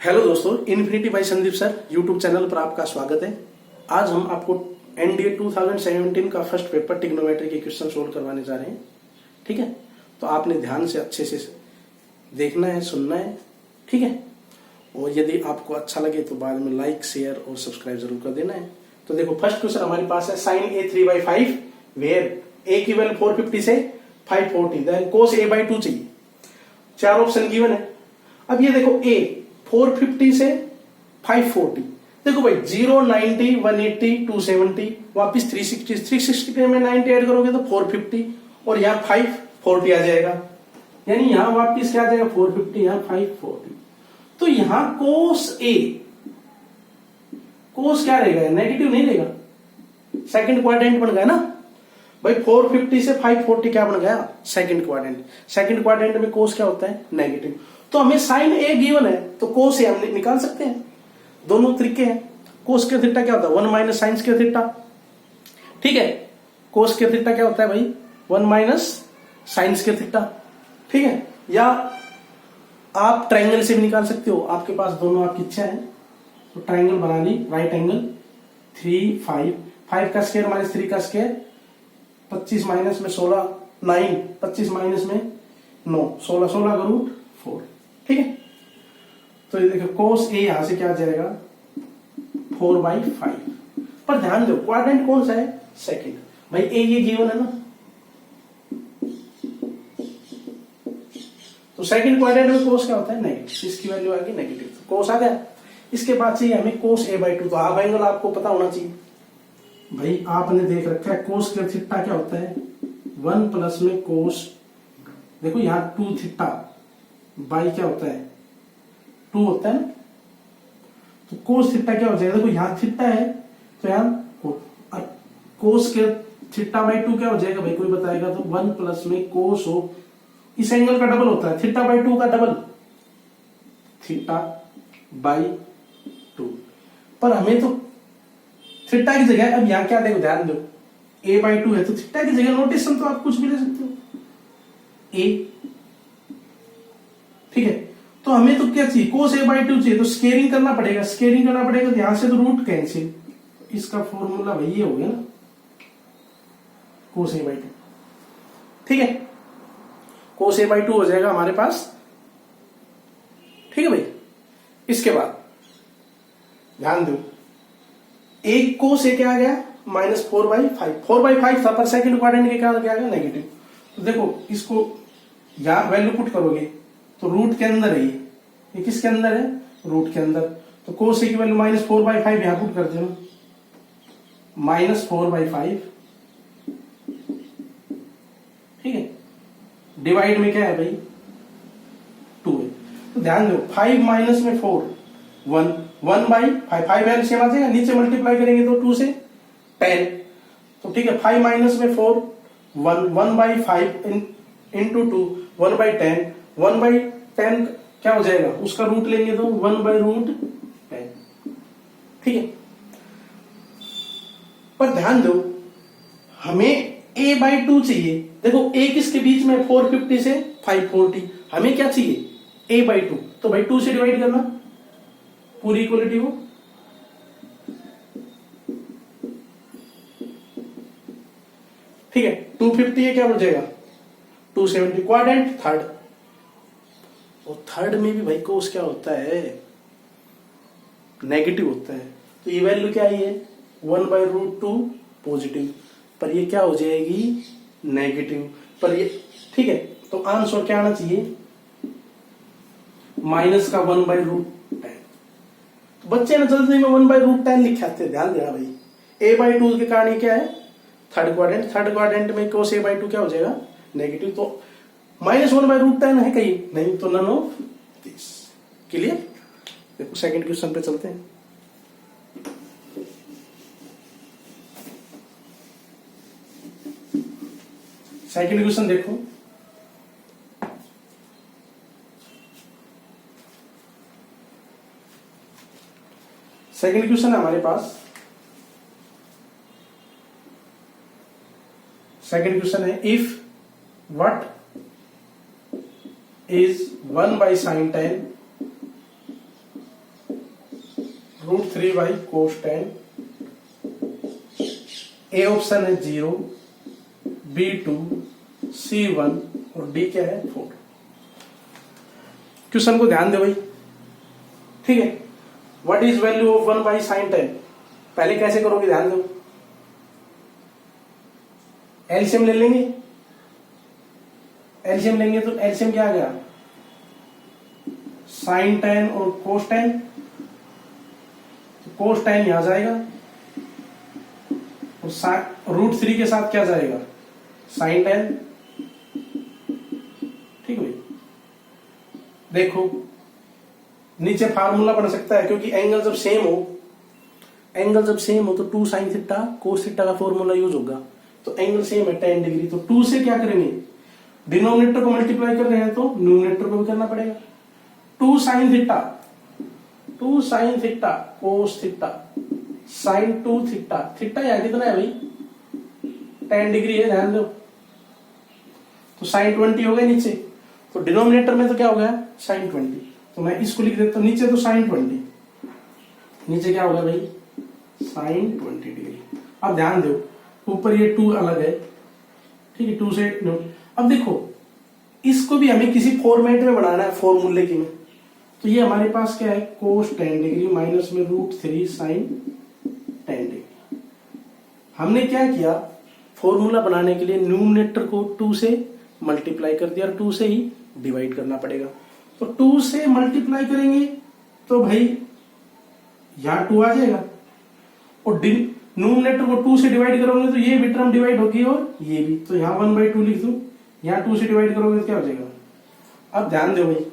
Hello दोस्तों, Infinity by Sandeep sir YouTube channel पर आपका स्वागत है। आज हम आपको एनडीए 2017 का फर्स्ट पेपर ट्रिग्नोमेट्री के क्वेश्चन सोल्व करवाने जा रहे हैं। ठीक है, तो आपने ध्यान से अच्छे से देखना है, सुनना है। ठीक है, और यदि आपको अच्छा लगे तो बाद में लाइक, शेयर और सब्सक्राइब जरूर कर देना है। तो देखो, फर्स्ट क्वेश्चन हमारे पास है साइन ए 3/5 वेयर ए की वैल्यू 450 से 540 देन कोस ए बाई 2 चाहिए। चार ऑप्शन गिवन है। अब ये देखो, ए 450 से 540, देखो भाई 0, 90, 180, 270, वापिस 360 में 90 ऐड करोगे तो 450 और यहाँ 540 आ जाएगा। यानी यहाँ वापिस क्या आ जाएगा 450, यहाँ 540। तो यहाँ कोस ए, कोस क्या रहेगा, नेगेटिव नहीं रहेगा, सेकंड क्वाड्रेंट बन गया ना भाई। 450 से 540 क्या बन गया, सेकंड क्वाड्रेंट। सेकंड क्वाड्रेंट में कोस क्या होता है, नेगेटिव। तो हमें साइन ए गिवन है तो कोस ए हम निकाल सकते हैं। दोनों तरीके हैं। कोस के थीटा क्या होता है, 1 माइनस साइन के थीटा। ठीक है, कोस के थीटा क्या होता है भाई, 1 माइनस साइन के थीटा। ठीक है, या आप ट्राइंगल से भी निकाल सकते हो, आपके पास दोनों आपकी इच्छा है। तो ट्राइंगल बना ली, राइट एंगल 3, 5 का स्क्वायर माइनस 3 का स्क्वायर, 25 माइनस में 16, 9, 25 माइनस में 9, 16 का रूट 4। ठीक है, तो ये देखो कोस ए यहां से क्या आ जाएगा 4/5। पर ध्यान दो, क्वाड्रेंट कौन सा है, सेकंड। भाई ए ये गिवन है ना, तो सेकंड क्वाड्रेंट में कोस क्या होता है, नेगेटिव। इसकी वैल्यू आ गई नेगेटिव, तो कोस आ गया। इसके बाद चाहिए हमें कोस ए बाई 2। तो हाफ एंगल आपको पता होना चाहिए भाई, आपने देख रखा है कोस के थीटा क्या होता है 1 प्लस में कोस, देखो यहां 2 थीटा बाई क्या होता है 2 होता है ना। तो कोस थीटा क्या हो जाएगा, देखो यहां थीटा है तो यहां कोस के थीटा बाई 2 क्या हो जाएगा भाई, कोई बताएगा तो 1 प्लस में कोस हो, इस एंगल का डबल होता है, थीटा बाई 2 का डबल, थीटा बाई 2। पर हमें तो थीटा की जगह, अब यहां क्या देखो, ध्यान दो, a बाई 2 है तो थीटा की जगह नोटेशन तो आप कुछ भी ले सकते हो, a। ठीक है, तो हमें तो क्या चाहिए, कोस ए बाई 2 चाहिए, तो स्केयरिंग करना पड़ेगा। स्केयरिंग करना पड़ेगा तो यहां से तो रूट कैंसिल, इसका फॉर्मूला भाई ये हो गया ना, कोस ए बाई 2। ठीक है, कोस ए बाई 2 हो जाएगा हमारे पास। ठीक है भाई, इसके बाद ध्यान दो, एक कोस ए क्या आ गया -4/5। 4/5 था, पर सेकंड क्वाड्रेंट के क्या आ गया नेगेटिव। तो देखो इसको यहां वैल्यू पुट करोगे तो रूट के अंदर है, ये किसके अंदर है, रूट के अंदर। तो कोस ए की वैल्यू -4/5 यहां पुट कर देना, -4/5। ठीक है, डिवाइड में क्या है भाई 2 है। तो ध्यान दो, 5 माइनस में 4, 1, 1/5, 5 वैल्यू सेम आ जाएगा, नीचे मल्टीप्लाई करेंगे तो 2 से 10। तो ठीक है, 5 माइनस में 4, 1/5 इंटू 2, 1/10, 1/10 क्या हो जाएगा, उसका रूट लेंगे तो 1/√10। ठीक है, पर ध्यान दो, हमें a बाई 2 चाहिए। देखो a किसके बीच में, 450 से 540, हमें क्या चाहिए a बाई 2। तो भाई 2 से डिवाइड करना, पूरी इक्वलिटी को। ठीक है, 250 क्या बन जाएगा 270। क्वाड्रेंट थर्ड, और थर्ड में भी भाई कोस क्या होता है, नेगेटिव होता है। तो ये वैल्यू क्या आई है 1/√2 पॉजिटिव, पर ये क्या हो जाएगी नेगेटिव, पर ये। ठीक है, तो आंसर क्या आना चाहिए माइनस का 1/√10। तो बच्चे ना जल्दी में 1/√10 लिखाते, ध्यान देना भाई। a बाई 2 के कारण क्या है थर्ड क्वाड्रेंट, थर्ड क्वाड्रेंट में कोस a बाई 2 क्या हो जाएगा नेगेटिव। तो -1/√10 है कहीं नहीं, तो नन ऑफ दिस। क्लियर। देखो सेकंड क्वेश्चन पे चलते हैं। सेकंड क्वेश्चन देखो, सेकंड क्वेश्चन है हमारे पास। सेकंड क्वेश्चन है, if what is 1/sin 10 √3/cos10। A option है 0, B2, C1 और डी क्या है 4। क्वेश्चन को ध्यान दे भाई, ठीक है। What is value of 1/sin10? पहले कैसे करोगे ध्यान दो, एलसीएम ले लेंगे। एलसीएम लेंगे तो एलसीएम क्या आ गया, sin10 और cos10। तो cos10 यहां जाएगा और √3 के साथ क्या जाएगा, sin10। ठीक है, देखो नीचे फार्मूला बन सकता है, क्योंकि एंगल जब सेम हो तो 2 sin थीटा cos थीटा का फॉर्मूला यूज होगा। तो एंगल सेम है 10 डिग्री, तो 2 से क्या करेंगे, डिनोमिनेटर को मल्टीप्लाई कर रहे हैं तो न्यूमिनेटर को भी करना पड़ेगा। 2 sin theta cos theta sin 2 theta. Theta यहाँ कितना है भाई, 10 डिग्री है, ध्यान दो। तो sin 20 हो गया नीचे, तो डिनोमिनेटर में तो क्या हो गया sin 20। तो मैं इसको लिख देता हूं नीचे, तो sin 20, नीचे क्या होगा भाई sin 20 डिग्री। अब ध्यान दो, ऊपर ये 2 अलग है, ठीक है, 2 से no। अब देखो इसको भी हमें किसी फॉर्मेट में बनाना है, फॉर्मूले की में। तो ये हमारे पास क्या है, cos 10 डिग्री माइनस में √3 sin 10 डिग्री। हमने क्या किया, फॉर्मूला बनाने के लिए न्यूमिनेटर को 2 से मल्टीप्लाई कर दिया और 2 से ही डिवाइड करना पड़ेगा। तो 2 से मल्टीप्लाई करेंगे तो भाई यहां 2 आ जाएगा, और न्यूमिनेटर को 2 से डिवाइड करोगे तो ये भी टर्म डिवाइड होगी और ये भी। तो यहां 1/2 लिख दूं, यहां 2 से डिवाइड करोगे तो क्या हो जाएगा। अब ध्यान दो भाई,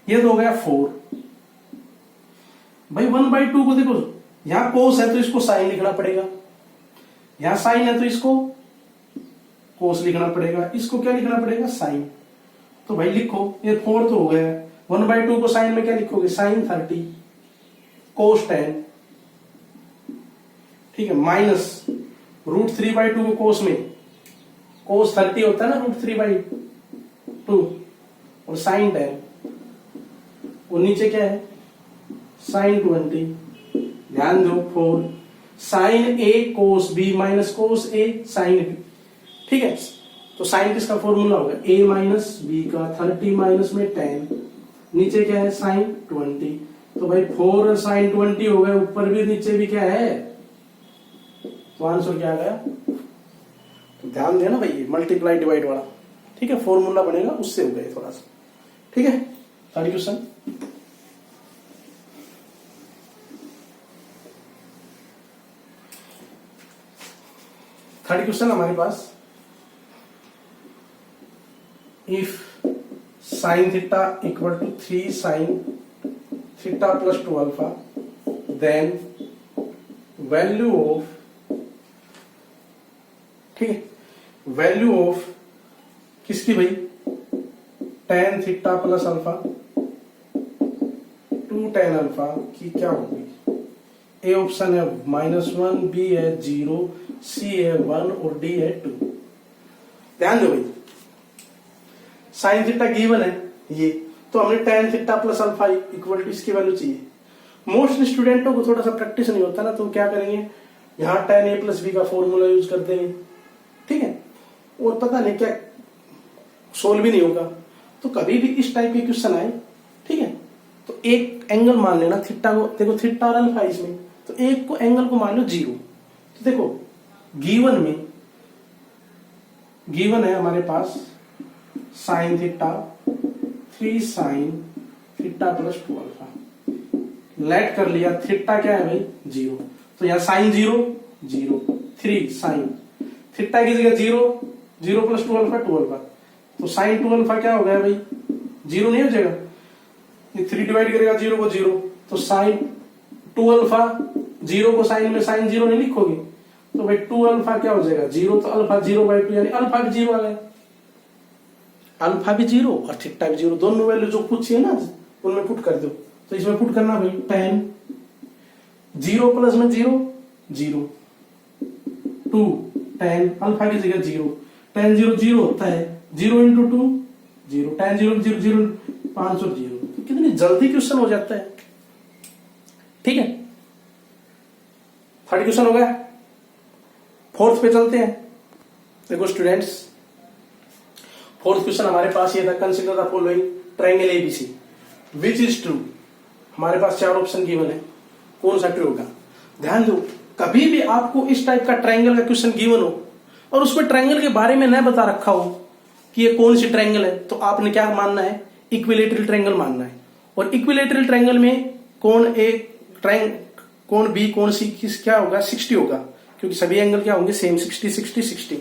ये तो हो गया 4 भाई। 1/2 को देखो, यहां कोस है तो इसको साइन लिखना पड़ेगा, यहां साइन है तो इसको कोस लिखना पड़ेगा, इसको क्या लिखना पड़ेगा साइन। तो भाई लिखो, ये 4 तो हो गया। 1/2 को साइन में क्या लिखोगे, sin 30 cos 10, ठीक है, माइनस √3/2 को कोस में cos 30 होता है ना √3/2 और sin 10, और नीचे क्या है sin 20। ध्यान दो 4 sin A cos B minus cos A sin B, ठीक है। तो साइन किसका फॉर्मूला होगा, A माइनस B का, 30 माइनस में 10, नीचे क्या है sin 20। तो भाई 4 sin 20 हो गया, ऊपर भी नीचे भी क्या है, तो आंसर क्या आ गया। तो ध्यान देना भाई, मल्टीप्लाई डिवाइड वाला, ठीक है, फॉर्मूला बनेगा उससे हो गया थोड़ा सा, ठीक है। थर्ड क्वेश्चन, हमारे पास, if sin theta equal to 3 sin theta plus 2 alpha, then value of, ठीक है, वैल्यू ऑफ किसकी भाई, tan theta plus alpha 2 tan alpha की क्या होगी। ए ऑप्शन है -1, बी है 0, सी है 1 और डी है 2। ध्यान दो भाई, साइन थीटा गिवन है ये, तो हमने tan theta plus alpha equal to इसकी वैल्यू चाहिए। मोस्ट स्टूडेंटों को थोड़ा सा प्रैक्टिस नहीं होता ना, तो क्या करेंगे, यहां tan A प्लस बी का फॉर्मूला यूज कर देंगे, ठीक है, और पता नहीं क्या सोल्व भी नहीं होगा। तो कभी भी इस टाइप के क्वेश्चन आए, ठीक है, तो एक एंगल मान लेना थीटा को, देखो थीटा और अल्फा इसमें, तो एक को एंगल को मान लो 0। तो देखो गिवन है हमारे पास sine theta 3 sin theta plus 2 alpha, let कर लिया, थीटा क्या है भाई 0, तो यहां साइन 0 0, 3 sin थीटा की जगह 0 प्लस 2 अल्फा 2 अल्फा, तो साइन 2 अल्फा क्या हो गया भाई 0 नहीं हो जाएगा, ये 3 डिवाइड करेगा 0 को 0, तो साइन 2 अल्फा 0 को साइन में साइन 0 नहीं लिखोगे, तो भाई 2 अल्फा क्या हो जाएगा 0, तो अल्फा 0/2 यानी अल्फा भी 0 आ गया, अल्फा भी 0 और थीटा भी 0, दोनों वैल्यू जो पूछी है ना उनमें पुट कर दो। तो इसमें पुट करना भाई tan 0 प्लस में 0 0, 2 tan अल्फा की जगह 0, tan 0 0 होता है, 0 इंटू 2 0, tan 0 0 0 5 और 0। तो कितनी जल्दी क्वेश्चन हो जाता है, ठीक है। थर्ड क्वेश्चन हो गया। फोर्थ पे चलते हैं। देखो स्टूडेंट्स, फोर्थ क्वेश्चन हमारे पास ये था, consider the following triangle ABC which is true. हमारे पास चार ऑप्शन गिवन है, कौन सा ट्रू होगा। ध्यान दो, कभी भी आपको इस टाइप का ट्रायंगल का क्वेश्चन गिवन हो और उसमें ट्रायंगल के बारे में न बता रखा हो कि ये कौन सी ट्रायंगल है, तो आपने क्या मानना है, इक्विलेटरल ट्रायंगल मानना है। और इक्विलेटरल ट्रायंगल में कोण ए कोण बी कोण सी किस क्या होगा, 60 होगा, क्योंकि सभी एंगल क्या होंगे सेम, 60 60 60।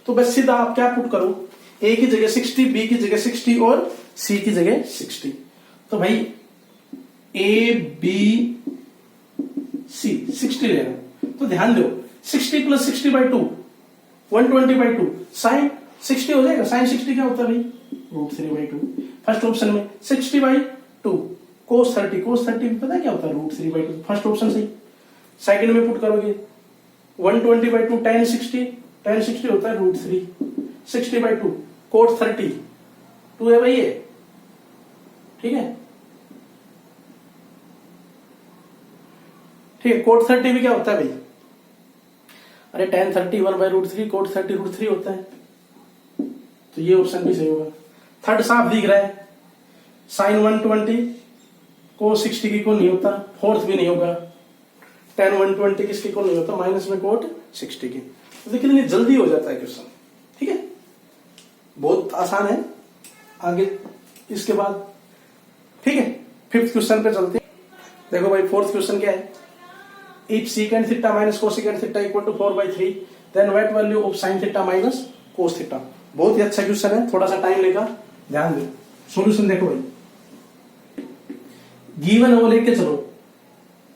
तो बस सीधा आप क्या पुट करो, ए की जगह 60, बी की जगह 60 और सी की जगह 60। तो भाई ए बी सी 60 लेना। तो ध्यान दो, 60 प्लस 60/2 120/2 साइन 60 हो जाएगा। साइन 60 क्या होता है भाई, √3/2। फर्स्ट ऑप्शन में 60/2 cos 30, cos 30 पता है क्या होता है, √3/2। फर्स्ट ऑप्शन सही। सेकंड में पुट करोगे 120/2 tan 60, tan 60 होता है √3, 60/2 cot 30 2 है भाई ये, ठीक है। ठीक है, cot 30 भी क्या होता है भाई, अरे tan 30 1/√3, cot 30 √3 होता है। तो ये ऑप्शन भी सही होगा। थर्ड साफ दिख रहा है, sin 120 cos 60 की को नहीं होता। फोर्थ भी नहीं होगा, tan 120 किसकी को नहीं होता, माइनस में cot 60 की। तो देखिए कितनी जल्दी हो जाता है क्वेश्चन, ठीक है, बहुत आसान है। आगे इसके बाद, ठीक है, फिफ्थ क्वेश्चन पे चलते हैं। देखो भाई फोर्थ क्वेश्चन क्या है, if secant theta minus cosecant theta equal to 4/3 then what value of sin theta minus cos theta। बहुत ही अच्छा क्वेश्चन है, थोड़ा सा टाइम लेगा, ध्यान दो। सॉल्यूशन देखो भाई, गिवन वो लेके चलो,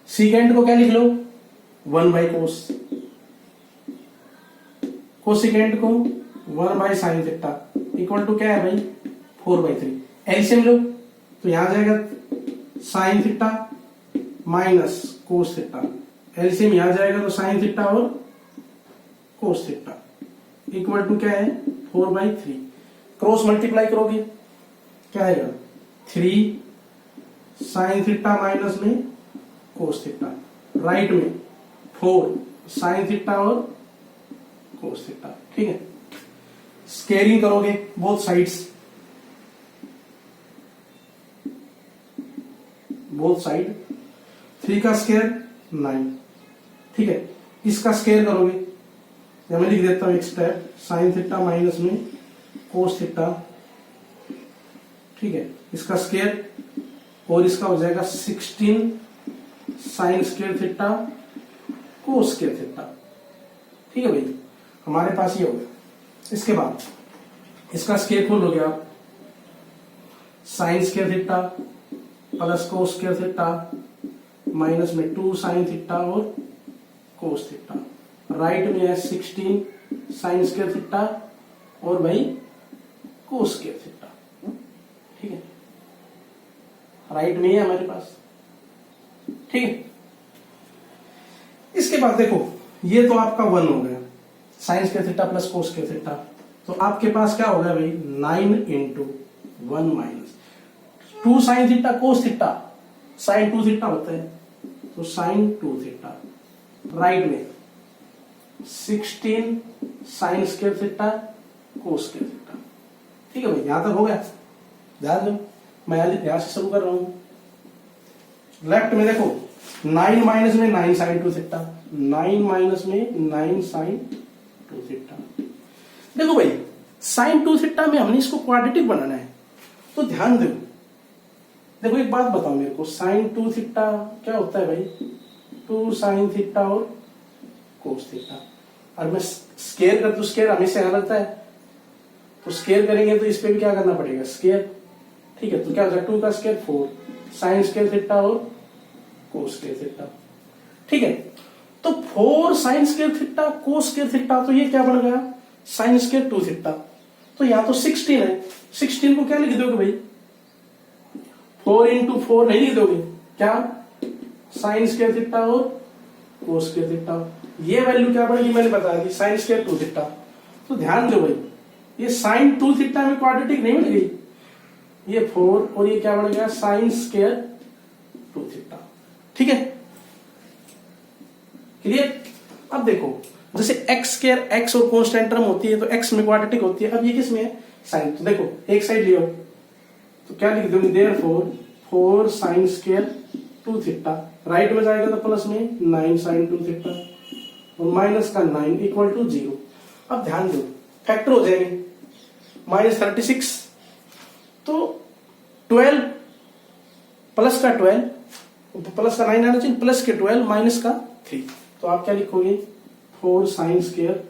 secant को क्या लिख लो 1/cos, कोसिकेंट को 1/sin थीटा इक्वल टू क्या है भाई 4/3। एलसीएम लो तो यहां जाएगा sin theta minus cos theta, LCM यहां जाएगा तो sin थीटा और कोस थीटा इक्वल टू क्या है 4/3। क्रॉस मल्टीप्लाई करोगे क्या आएगा 3 sin थीटा माइनस में कोस थीटा, राइट में 4 sin थीटा और कोस थीटा, ठीक है। स्केयरिंग करोगे बोथ साइड्स, बोथ साइड 3 का स्केयर 9, ठीक है। इसका स्केयर करोगे, या मैं लिख देता हूं एक स्टेप, साइन थीटा माइनस में कोस थीटा, ठीक है। इसका स्केयर और इसका हो जाएगा 16 sine square theta cos square theta, ठीक है भाई। हमारे पास ये हो गया। इसके बाद इसका स्केयर खोलोगे आप, sine square theta plus cos square theta minus में 2 साइन थीटा और कोस थीटा, राइट में है 16 साइन स्केयर थीटा और भाई कोस स्केयर थीटा, ठीक है। राइट में है हमारे पास, ठीक है। इसके बाद देखो ये तो आपका 1 हो गया, sine square theta plus cos square theta, तो आपके पास क्या होगा भाई 9 into 1 minus 2 sine theta cos theta, sine 2 theta होता है तो साइन 2 थीटा, राइट में 16 sine square theta cos square theta, ठीक है भाई। यहां तक हो गया, ध्यान दो मैं यहां से शुरू कर रहा हूं। लेफ्ट में देखो 9 माइनस में 9 साइन 2 थीटा, 9 माइनस में 9 साइन 2 थीटा। देखो भाई साइन 2 थीटा में हमने इसको क्वाड्रेटिक बनाना है, तो ध्यान दो। देखो एक बात बताओ मेरे को, साइन 2 थीटा क्या होता है भाई 2 साइन थीटा और कोस थीटा, और मैं स्केयर कर, तो स्केयर हमेशा यहाँ लगता है, तो स्केयर करेंगे तो इस पे भी क्या करना पड़ेगा स्केयर, ठीक है। तो क्या होगा 2 का स्केयर 4 साइन स्केयर थीटा और कोस स्केयर थीटा, ठीक है। तो 4 sine square theta cos square theta, तो ये क्या बन गया साइन स्केयर 2 थीटा। तो यहां तो 16 है, 16 को क्या लिख दोगे भाई 4 इंटू 4 नहीं लिख दोगे, क्या साइन स्केयर थीटा और कोस स्केयर थीटा। ये वैल्यू क्या बनेगी मैंने बता दी, साइन स्केयर 2 थीटा। तो ध्यान दो भाई ये साइन 2 थीटा में क्वाड्रेटिक नहीं बन गई, ये 4 और ये क्या बन गया साइन स्केयर 2 थीटा, ठीक है। क्लियर। अब देखो जैसे एक्स स्क्वायर, एक्स और कांस्टेंट टर्म होती है तो एक्स में क्वाड्रेटिक होती है। अब ये किस में है, साइन। तो देखो एक साइड लियो तो क्या लिख दोगे, therefore 4 sin square 2 theta, right में जाएगा तो प्लस में 9 sin 2 थीटा और माइनस का 9 इक्वल टू 0। अब ध्यान दो फैक्टर हो जाएंगे, -36 तो 12 प्लस का 12 प्लस का 9 आना चाहिए, प्लस के 12 माइनस का 3। तो आप क्या लिखोगे, 4 sin स्क्वायर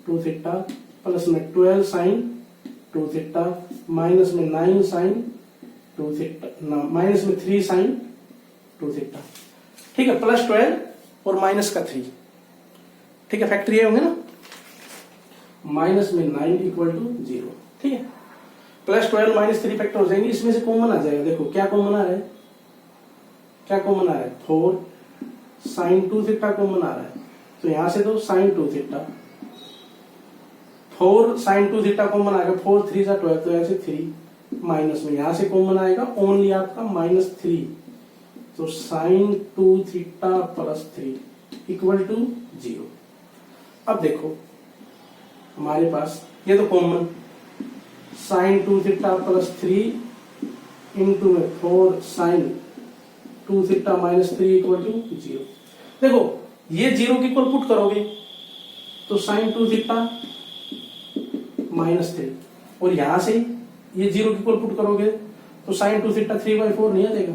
2 थीटा प्लस में 12 sin 2 थीटा माइनस में 9 sin 2 थीटा माइनस में 3 sin 2 थीटा। ठीक है, प्लस 12 और माइनस का 3। ठीक है, फैक्टर ये होंगे ना, माइनस में 9 इक्वल टू 0। ठीक है, प्लस 12 माइनस 3 फैक्टर हो जाएंगे, इसमें से कॉमन आ जाएगा। देखो क्या कॉमन आ रहा है, क्या कॉमन आ रहा है, 4 sin 2 थीटा कॉमन आ रहा है। तो यहां से तो sin 2 theta, 4 sin 2 theta common आएगा, 4 3 जा 12 तो ऐसे 3 माइनस में यहां से कॉमन आएगा ओनली आपका -3। तो sin 2 theta plus 3 equal to 0। अब देखो हमारे पास ये तो कॉमन, sin 2 थीटा प्लस 3 इंटू में 4 sin 2 theta minus 3 equal to 0। देखो ये 0 की इक्वल पुट करोगे तो sin 2 थीटा -3 और यहां से ये 0 की इक्वल पुट करोगे तो sin 2 थीटा 3/4 नहीं आ जाएगा।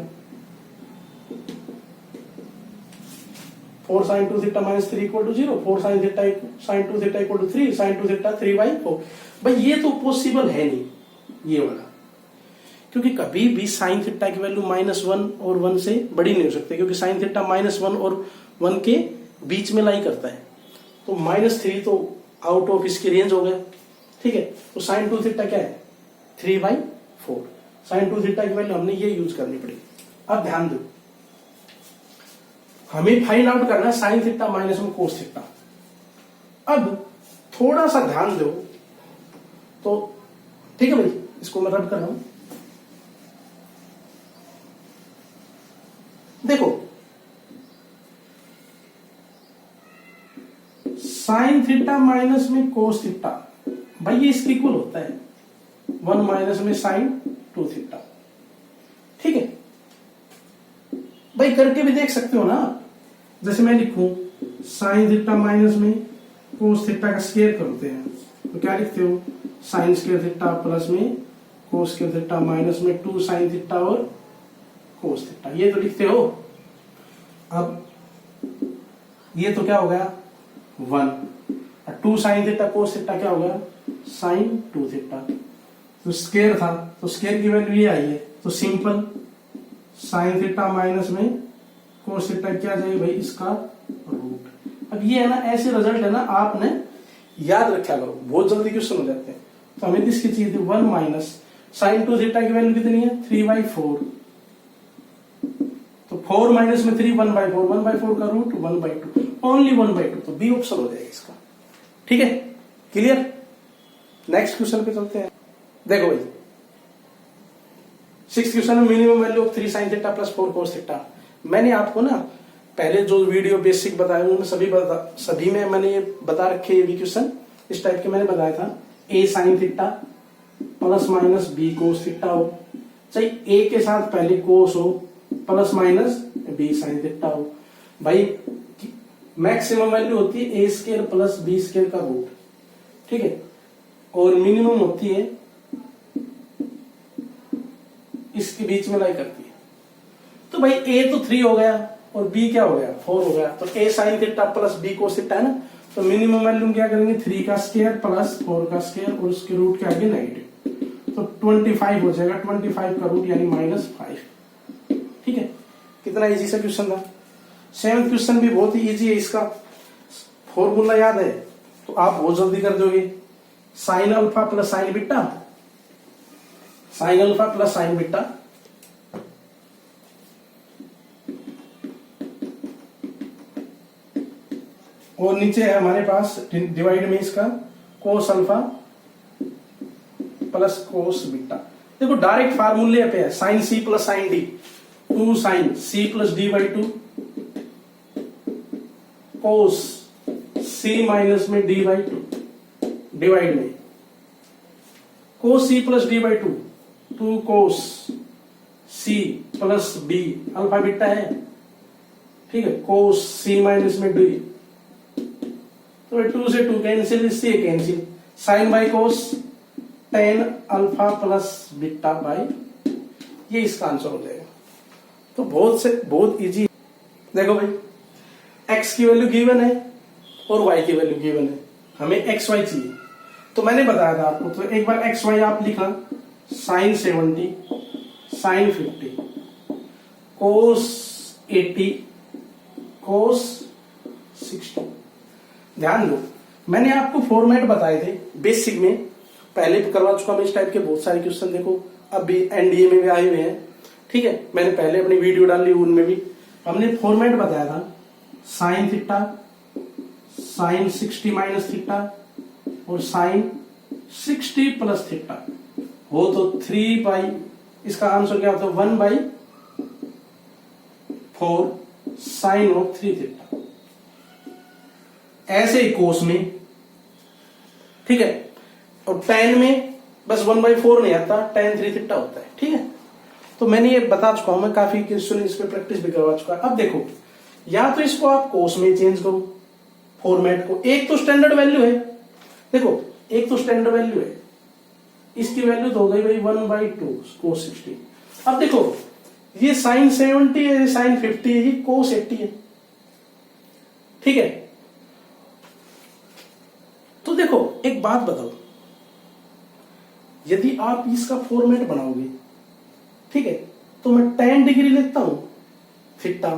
4 sin 2 theta -3 equal to 0, 4 sin 2 theta equal to 3, sin 2 theta 3/4। भाई ये तो पॉसिबल है नहीं ये वाला, क्योंकि कभी भी साइन थीटा की वैल्यू -1 और 1 से बड़ी नहीं हो सकती, क्योंकि साइन थीटा -1 और 1 के बीच में लाई करता है। तो -3 तो आउट ऑफ इसकी रेंज हो गया। ठीक है, तो साइन 2 थीटा क्या है, 3/4। साइन 2 थीटा की वैल्यू हमने ये यूज करनी पड़ेगी। अब ध्यान दो, हमें फाइंड आउट करना है साइन थीटा माइनस में कोस थीटा। अब थोड़ा सा ध्यान दो तो, ठीक है भाई, इसको मैं रब कर रहा हूं। देखो साइन थीटा माइनस में कोस थीटा, भाई ये इसके इक्वल होता है 1 माइनस में साइन 2 थीटा। ठीक है भाई, करके भी देख सकते हो ना। जैसे मैं लिखूं साइन थीटा माइनस में कोस थीटा का स्क्वायर करते हैं तो क्या लिखते हो, साइन स्क्वायर थीटा प्लस में कोस स्क्वायर थीटा माइनस में 2 साइन थीटा और कोस थीटा, ये तो लिखते हो। अब ये तो क्या हो गया 1, 2 साइन थीटा कोस थीटा क्या हो गया साइन 2 थीटा। तो स्क्वायर था तो स्क्वायर की वैल्यू ये आई है, तो सिंपल साइन थीटा माइनस में कोस थीटा क्या जाएगा भाई, इसका रूट। अब ये है ना, ऐसे रिजल्ट है ना, आपने याद रखा करो, बहुत जल्दी क्वेश्चन हो जाते हैं। तो हमें किसकी चाहिए थी, 1 माइनस साइन 2 थीटा की वैल्यू कितनी है 3/4। तो 4 माइनस में 3 1/4, 1/4 का रूट 1/2, ओनली 1/2। तो बी ऑप्शन हो जाएगा इसका। ठीक है, क्लियर। नेक्स्ट क्वेश्चन पे चलते हैं। देखो भाई 6th क्वेश्चन में minimum value of 3 sin theta plus 4 cos theta. मैंने आपको ना पहले जो वीडियो बेसिक बताए उनमें सभी में मैंने ये बता रखे, ये भी क्वेश्चन इस टाइप के मैंने बताया था। a sin theta plus minus b cos theta हो, चाहे a के साथ पहले cos हो plus minus b sin theta हो। भाई मैक्सिमम वैल्यू होती है a square plus b square का रूट। ठीक है, और मिनिमम होती है इसके बीच में लाई करती है। तो भाई a तो 3 हो गया और b क्या हो गया 4 हो गया। तो a sin theta plus b cos theta है ना, तो मिनिमम वैल्यू क्या करेंगे 3 का स्क्वायर प्लस 4 का स्क्वायर और उसके रूट के आगे नेगेटिव, तो 25 हो जाएगा। 25 का रूट यानी -5। ठीक है, कितना इजी सा क्वेश्चन था। 7th क्वेश्चन भी बहुत ही इजी है, इसका फॉर्मूला याद है तो आप बहुत जल्दी कर दोगे। Sine alpha plus sine beta, sine alpha plus sine beta और नीचे है हमारे पास डिवाइड में इसका cos alpha plus cos beta. देखो डायरेक्ट फार्मूले पे है, sine C plus sine D, 2 sine C plus D by 2 cos C minus में डी बाई टू, डिवाइड में cos C plus D by two, two cos C plus D, alpha beta है, ठीक है, कोस C minus में D, तो 2 से 2 cancel, इससे cancel, sine by cos tan alpha plus beta by, ये इसका आंसर हो जाएगा। तो बहुत इजी। देखो भाई, x की वैल्यू गिवन है और y की वैल्यू गिवन है, हमें x y चाहिए। तो मैंने बताया था आपको, तो एक बार x y आप लिखा, साइन 70, साइन 50, कोस 80, कोस 60। ध्यान दो, मैंने आपको फॉर्मेट बताए थे बेसिक में, पहले भी करवा चुका मैं इस टाइप के बहुत सारे क्वेश्चन, देखो अभी एनडीए में भी आए हुए हैं, ठीक है, मैंने पहले अपनी वीडियो डाली उनमें भी हमने फॉर्मेट बताया था, sine theta, sine 60 minus theta और साइन 60 प्लस थीटा हो तो 3 बाई, इसका आंसर क्या होता है 1/4 साइन ऑफ 3 थीटा। ऐसे ही कोस में, ठीक है, और टेन में बस 1/4 नहीं आता, tan 3 थीटा होता है, ठीक है। तो मैंने ये बता चुका हूं, मैं काफी क्वेश्चन इस पे प्रैक्टिस भी करवा चुका। अब देखो, या तो इसको आप कोस में चेंज करो फॉर्मेट को, एक तो स्टैंडर्ड वैल्यू है, देखो एक तो स्टैंडर्ड वैल्यू है, इसकी वैल्यू तो हो गई भाई 1/2 कोस 60। अब देखो ये साइन 70 है, साइन 50 है, ये कोस 80 है, ठीक है। तो देखो एक बात बताओ, यदि आप इसका फॉर्मेट बनाओगे, ठीक है, तो मैं 10 डिग्री लेता हूं थीटा,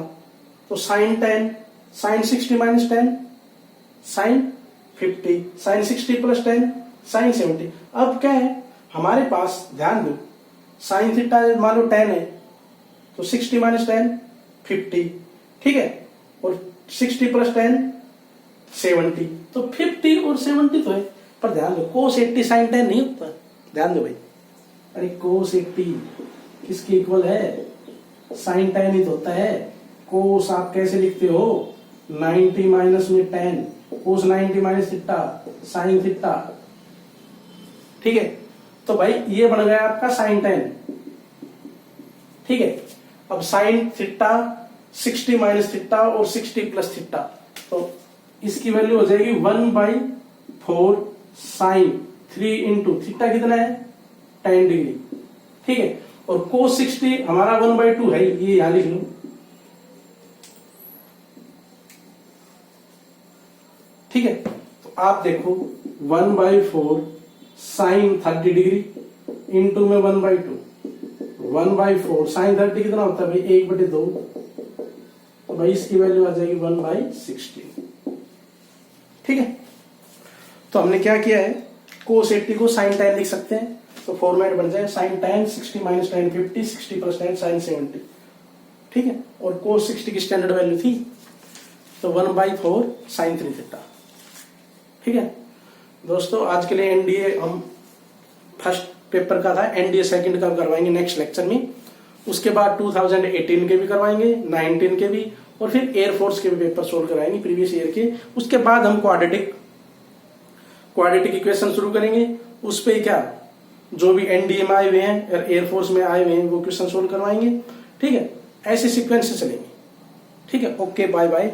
तो sine 10, sine 60 minus 10, sine 50, sine 60 plus 10, sine 70। अब क्या है हमारे पास, ध्यान दो, साइन थीटा मान लो 10 है, तो 60 माइनस 10 50, ठीक है, और 60 प्लस 10 70, तो 50 और 70 तो है, पर ध्यान दो कोस 80 साइन 10 नहीं होता, ध्यान दो भाई, अरे कोस 80 किसके इक्वल है, साइन 10 ही तो होता है। कोस आप कैसे लिखते हो, 90 माइनस में 10, कोस 90 माइनस थीटा साइन थीटा, ठीक है। तो भाई ये बन गया आपका साइन 10, ठीक है। अब साइन थीटा 60 माइनस थीटा और 60 प्लस थीटा, तो इसकी वैल्यू हो जाएगी 1/4 साइन 3 इंटू थीटा कितना है 10 डिग्री, ठीक है, और कोस 60 हमारा 1/2 है, ये यहां लिख लो, ठीक है। तो आप देखो 1/4 साइन 30 डिग्री इंटू में 1/2, 1/4 साइन 30 कितना होता है भाई 1/2, तो भाई इसकी वैल्यू आ जाएगी 1/60, ठीक है। तो हमने क्या किया है, कोस 80 को साइन 10 लिख सकते हैं, तो फॉर्मेट बन जाए साइन 10 60 माइनस 10 50, 60 प्लस 10 साइन 70, ठीक है, और कोस 60 की स्टैंडर्ड वैल्यू थी, तो 1/4 साइन 3 थीटा, ठीक है। दोस्तों आज के लिए एनडीए हम फर्स्ट पेपर का था, एनडीए सेकंड का करवाएंगे नेक्स्ट लेक्चर में, उसके बाद 2018 के भी करवाएंगे, 19 के भी, और फिर एयरफोर्स के भी पेपर सोल्व कराएंगे प्रीवियस ईयर के। उसके बाद हम क्वाड्रेटिक इक्वेशन शुरू करेंगे, उस पे क्या जो भी एनडीए में आए हुए हैं, एयरफोर्स में आए हुए हैं, वो क्वेश्चन सोल्व करवाएंगे, ठीक है। ऐसे सीक्वेंस से चलेंगे, ठीक है। Okay, bye bye.